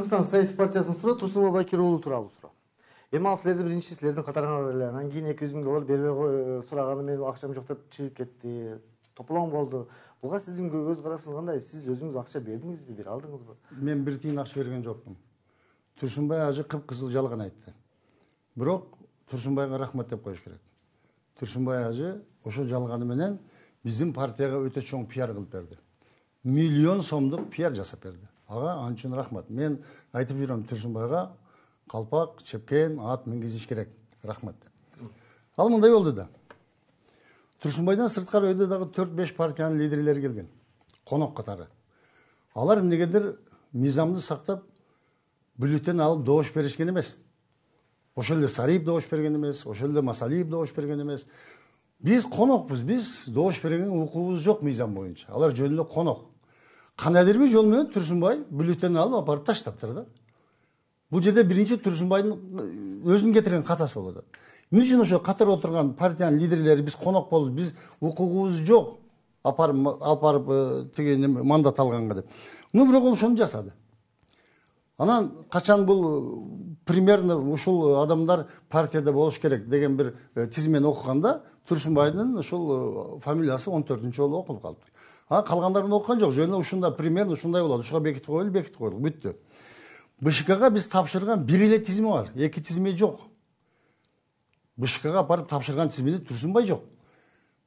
Түркістан саясий партиясының суроо Турсунбай Бакир уулу тууралуу суроо. Эми ал силерди биринчи силердин катарыңар эле. Анан кийин 200 миң доллар бербей сураганы мен акчам жок деп чыгып кетти. Тополоң болду. Буга сиздин көз карашыңыз кандай? Сиз өзүңүз акча бердиңизби, бере алдыңызбы? Мен бир тиын акча берген жокмун. Турсунбай ажы кыпкызыл жалган айтты. Бирок Турсунбайга рахмат деп коюш керек. Турсунбай ажы ошо жалганы менен биздин партияга өтө чоң пиар кылып берди. Миллион сомдук пиар жасап берди. Ага анчын рахмат. Мен айтып жүрөм Турсунбайга калпак, чепкен, ат мингизиш керек. Рахмат. Ал мындай болду да. Турсунбайдан сырткары өйдө дагы 4-5 партиянын лидерлери келген. Конок катары. Алар эмнегедир мыйзамды сактап бюллетень алып добуш беришкен эмес. Ошол эле Сариев добуш берген эмес, ошол эле Масалиев добуш берген эмес. Биз конокпуз, биз добуш берген укугубуз жок мыйзам боюнча. Алар жөн эле конок. Кандайдыр бир жол менен Турсунбай бюллетень алып апарып таштаптыр да. Бул жерде биринчи Турсунбайдын өзүнүн кетирген катасы болот. Эмне үчүн ошо катар отурган партиянын лидерлери биз конок болбуз, биз укугубуз жок. Алып тиги мандат алганга деп. Бирок ол ошону жасады. Анан качан бул примерно ушул адамдар партияда болуш керек деген бир тизмени окуганда Турсунбайдын ушул фамилиясы 14-чү жолу окулуп калыптыр. Калгандарын окуган жок. Жөн эле ушунда примерно ушундай болот. Ушуга бекитип коелу, бүттү. БШКга биз тапшырган бир эле тизме бар, эки тизме жок. БШКга барып тапшырган тизмеде Турсунбай жок.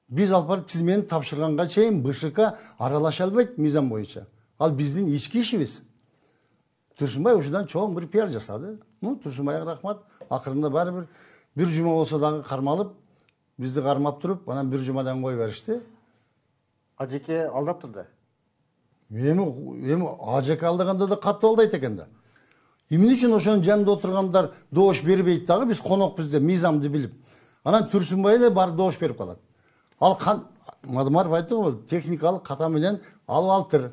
Биз алып барып тизмени тапшырганга чейин БШК аралаша албайт мыйзам боюнча. Ал биздин ички ишибиз. Турсунбай ушудан чоң бир пиар жасады. Турсунбайга рахмат. Акырында баары бир жума болсо дагы кармалып, бизди кармап туруп, анан бир жумадан кое беришти. АЖК алдап турду. Эми АЖК алдаганда да катты алдайт экен да. Эмне үчүн ошонун жанында отургандар добуш бербейт дагы, биз конокпуз деп мыйзамды билип. Анан Турсунбай эле барып добуш берип калат. Ал Мадымаров айтты го, техникалык ката менен алып алыптыр.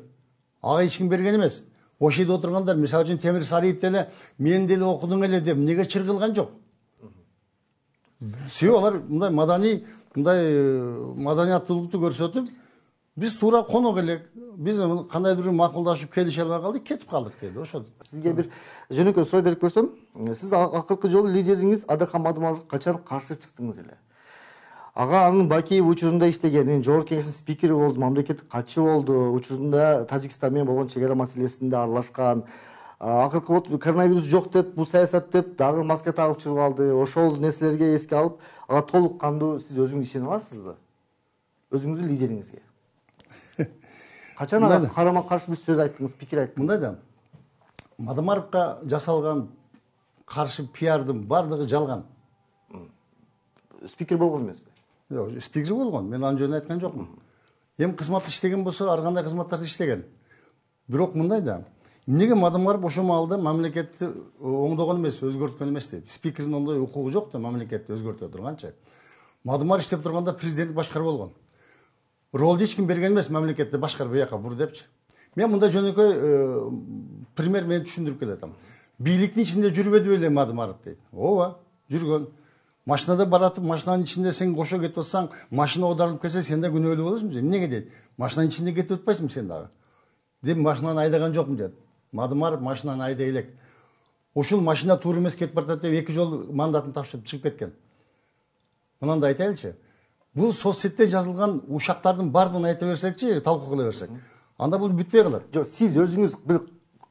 Ага эч ким берген эмес. Ошол жерде отургандар, мисалы үчүн Темир Сариев деле мен деле окудуң эле деп эмнеге чыргылган жок. Себеби алар мындай маданияттуулукту көрсөтүп, биз туура конок элек, биз кандайдыр бир макулдашып келише албай калдык, кетип калдык деди. Ошол. Сизге бир жөнөкөй суроо берип көрсөм, сиз акыркы жолу лидериңиз Адакан Мадымаровго качан каршы чыктыңыз эле? Ага анын Бакиев учурунда иштеген, жогорку кеңештин спикери болду, мамлекеттик катчы болду, учурунда Тажикстан менен болгон чек ара маселесинде аралашкан. Акыркы коронавирус жок деп, бул саясат деп дагы маска тагып чыгып алды. Ошол нерселерге эске алып, ага толук кандуу сиз өзүңүз ишене аласызбы? Өзүңүздүн лидериңизге. Качан ага карама каршы бир сөз айттыңыз, пикир айттыңыз? Мындай да. Мадымаровго жасалган каршы пиардын бардыгы жалган. Спикер болгон эмеспи? Жок, спикер болгон. Мен анын жөнүндө айткан жокмун. Эми кызмат иштеген болсо, ар кандай кызматтарды иштеген. Бирок мындай да. Эмнеге Мадымаров ошол маалда мамлекетти оңдогон эмес, өзгөрткөн эмес дейт. Спикердин ондой укугу жок да мамлекетти өзгөртө турганчы. Мадымаров иштеп турганда президент башкар болгон. Ролду эч ким берген эмес, мамлекетти башкар бияка бур депчи. Мен мындай жөнөкөй пример менен түшүндүрүп келатам. Бийликтин ичинде жүрбөдү беле Мадымаров дейт. Ооба, жүргөн. Машинада баратып, машинанын ичинде сен кошо кетип атсаң, машина оодарылып кетсе, сен да күнөөлүү болосуң. Эмнеге дейт? Машинанын ичинде кетип атпайсыңбы сен дагы? Деп машинаны айдаган жокмун дейт. Мадымаров машинаны айдай элек. Ушул машина туура эмес кетип баратат деп 2 жол мандатын тапшырып чыгып кеткен. Мынандай айтайлычы. Бул соцсетте жазылган ушактардын баардыгын айта берсекчи, талкуу кыла берсек. Анда бул бүтпөй калат. Жок, сиз өзүңүз бир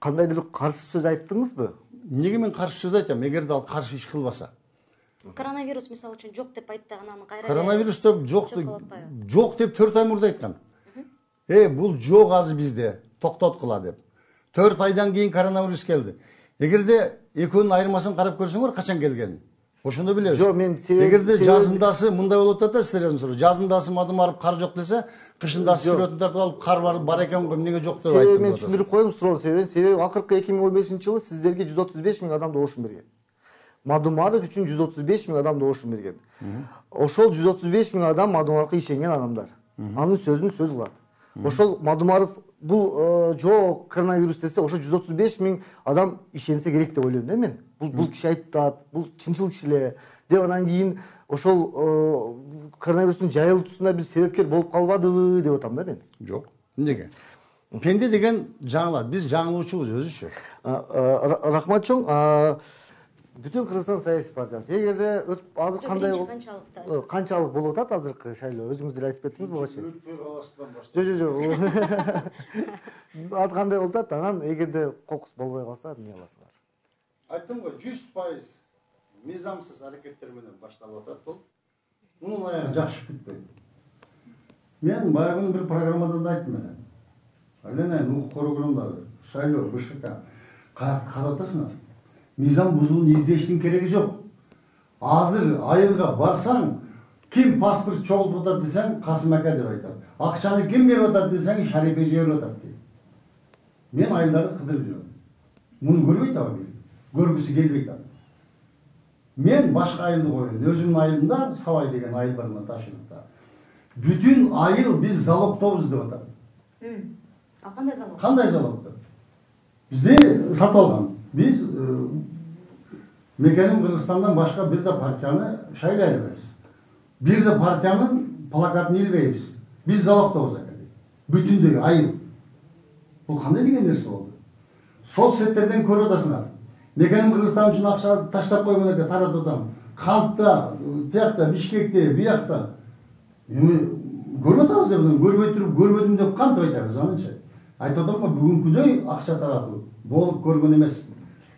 кандайдыр каршы сөз айттыңызбы? Эмнеге мен каршы сөз айтам, эгерде ал каршы иш кылбаса? Коронавирус мисалы үчүн жок деп айтты, анан кайра. Коронавирус деп жок деп 4 ай мурда айткан. Бул жок азыр бизде, токтоткула деп. 4 айдан кийин коронавирус келди. Эгерде экөөнүн айырмасын карап көрсөңөр, качан келгенин? Ошондо билебиз. Жок, мен эгерде жазындасы мындай болуп атат да, силер суроо. Жазындасы Мадымаров кар жок десе, кышындасы сүрөтүн тартып алып кар бар экен го, эмнеге жок деп айтты. Мен түшүндүрүп коем суроонун себеби акыркы 2015-жылы сиздерге 135 миң адам добушун берген. Мадымаров үчүн 135 миң адам добушун берген. Ошол 135 миң адам Мадымаровго ишенген адамдар. Анын сөзүн сөз кылат. Ошол Мадымаров бул жок коронавирус десе, ошо 135 миң адам ишенсе керек деп ойлойм да мен. Бул киши айтат, бул чынчыл киши эле деп анан кийин ошол коронавирустун жайылуусуна бир себепкер болуп калбадыбы деп атам да мен. Жок. Эмнеге? пенде деген жаңылады, биз жаңылуучубуз өзүчү. Рахмат чоң. Бүтүн Кыргызстан саясий партиясы эгерде азыр кандай канчалык болуп атат азыркы шайлоо? Өзүңүз деле айтып кеттиңиз буга чейин. Өтпөй каласынан баштап. Жок. Азыр кандай болуп атат? Анан эгерде кокус болбой калса эмне кыласыздар? Айттым го, 100% мыйзамсыз аракеттер менен башталып атат бул. Мунун аягы жакшы күтпөйт. Мен баягы бир программада да айттым эле. Айленайын укук коргоонда шайлоо БШК каякты карап атасыңар. Мыйзам бузулуп издештин кереги жок. Азыр айылга барсаң, ким паспорт чогултуп атат десең, Касым ака деп айтат. Акчаны ким берип атат десең, Шарипе жиберип атат дейт. Мен айылдарды кыдырып жүрөм. Муну көрбөйт абы, көргүсү келбейт абы. Мен башка айылды коеюн, өзүмдүн айылымда Сабай деген айыл бар мына Ташкентте. Бүтүн айыл биз залогтобуз деп атат. Ал кандай залог? Кандай залогдор? Бизди сатып алган. Биз мекеним Кыргызстандан башка бир да партияны шайлай албайбыз. Бир да партиянын плакатын илбейбиз. Биз залогтобуз ака. Бүтүндөгү айыл. Бул кандай деген нерсе болду? Соцсеттерден көрүп атасыңар. Мекеним Кыргызстан үчүн акча таштап коймон экен, таратып атам. Кантта, тиякта, Бишкекте, биякта. Көрүп атабыз деп, көрбөй туруп, көрбөдүм деп кантип айтабыз анычы? Айтып атам го, бүгүнкүдөй акча таратуу болуп көргөн эмес.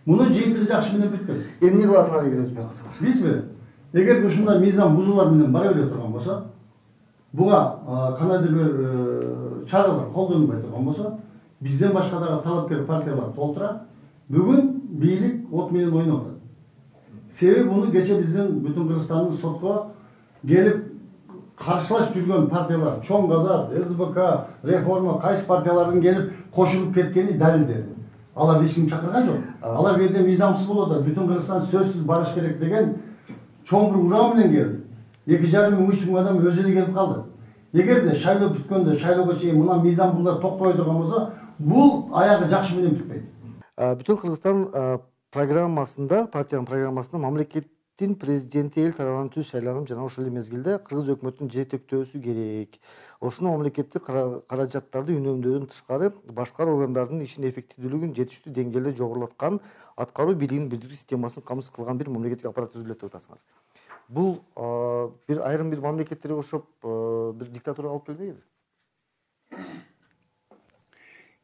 Мунун жыйынтыгы жакшы менен бүткөн. Эмне кыласыңар эгер өтпөй калсаңар? Бизби? Эгер ушундай мыйзам бузуулар менен бара бере турган болсо, буга кандайдыр бир чаралар колдонбой турган болсо, бизден башка дагы талапкер партиялар толтура. Бүгүн бийлик от менен ойноп атат. Себеби муну кече биздин бүтүн Кыргызстандын сотко келип каршылаш жүргөн партиялар, Чоң Казак, СДБК, Реформа, кайсы партиялардын келип кошулуп кеткени далилдери. Алар эч ким чакырган жок. Алар бу жерде мыйзамсыз болуп атат. Бүтүн Кыргызстан сөзсүз барыш керек деген чоң бир урам менен келди. 2,5 мың 3 мың адам өзү эле келип калды. Эгерде шайлоо бүткөндө шайлоого чейин мына мыйзам булар токтобой турган болсо, бул аягы жакшы менен бүтпөйт. Бүтүн Кыргызстан программасында, партиянын программасында мамлекеттин президенти эл тарабынан түз шайланып жана ошол эле мезгилде кыргыз өкмөтүнүн жетектөөсү керек. Ошону мамлекеттик каражаттарды үнөмдөөдөн тышкары башкы органдардын ишин эффективдүүлүгүн жетиштүү деңгээлде жогорулаткан, аткаруу бийлигинин бирдиктүү системасын камсыз кылган бир мамлекеттик аппарат түзүлөт деп атасыңар. Бул бир айрым бир мамлекеттерге окшоп бир диктатурага алып келбейби?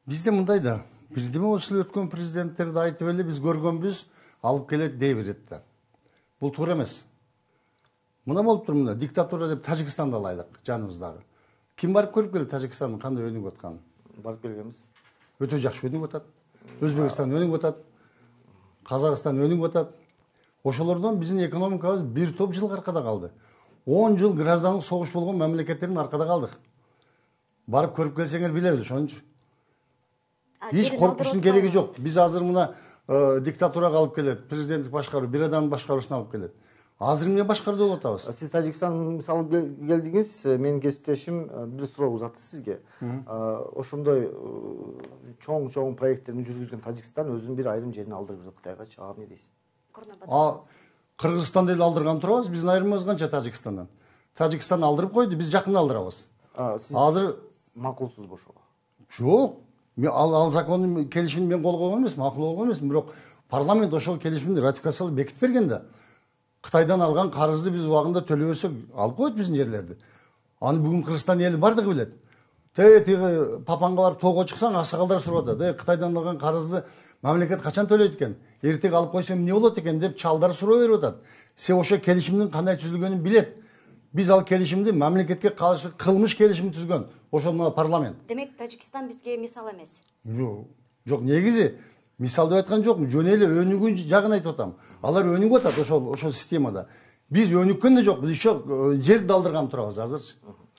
Бизде мындай да, бирдеме болсо өткөн президенттерди айтып эле биз көргөнбүз, алып келет дей берет да. Бул туура эмес. Мына болуп тур мына диктатура деп Тажикстанды алайлык, жаныбыздагы. Ким барып көрүп келди Тажикстандын кандай өнүгүп атканын? Барып келгенбиз. Өтө жакшы өнүгүп атат. Өзбекстан өнүгүп атат. Казакстан өнүгүп атат. Ошолордон биздин экономикабыз бир топ жыл аркада калды. 10 жыл граждандык согуш болгон мамлекеттердин аркада калдык. Барып көрүп келсеңер билебиз ошончу. Hiç korkuşun gereği yok. Biz hazır buna diktaturaga алып келет, президенттик башкаруу, бир адамдын башкаруусуна алып келет. Азыр эмне башкаруу болуп атабыз? Сиз Тажикстан мисалы келдиңиз, менин кесиптешим бир суроо узатты сизге. Ошондой чоң проекттерин жүргүзгөн Тажикстан өзүнүн бир айрым жерин алдырып Кытайга чыга эмне дейсиз? Кыргызстан эле алдырган турабыз, биздин айрымыбыз канча Тажикстандан. Тажикстан алдырып койду, биз жакын алдырабыз. Азыр макулсузбу ошого? Жок. Ал закондун келишимин мен кол койгон эмесмин, макул болгон эмесмин, бирок парламент ошол келишимди ратификациялап бекитип берген да. Кытайдан алган карызды биз убагында төлөбөсөк алып койт биздин жерлерди. Аны бүгүн Кыргызстан эли бардыгы билет. Тиги Папанга барып тоого чыксаң, аксакалдар сурап атат. Кытайдан алган карызды мамлекет качан төлөйт экен? Эртең алып койсо эмне болот экен деп чалдар суроо берип атат. Се ошо келишимдин кандай түзүлгөнүн билет. Биз ал келишимди мамлекетке каршы кылмыш келишим түзгөн. Ошол мына парламент. Демек Тажикстан бизге мисал эмес. Жок, негизи мисал деп айткан жокмун. Жөн эле өнүгүүн жагын айтып атам. Алар өнүгүп атат ошол системада. Биз өнүккөн да жок, биз ошо жерди алдырган турабыз азырчы.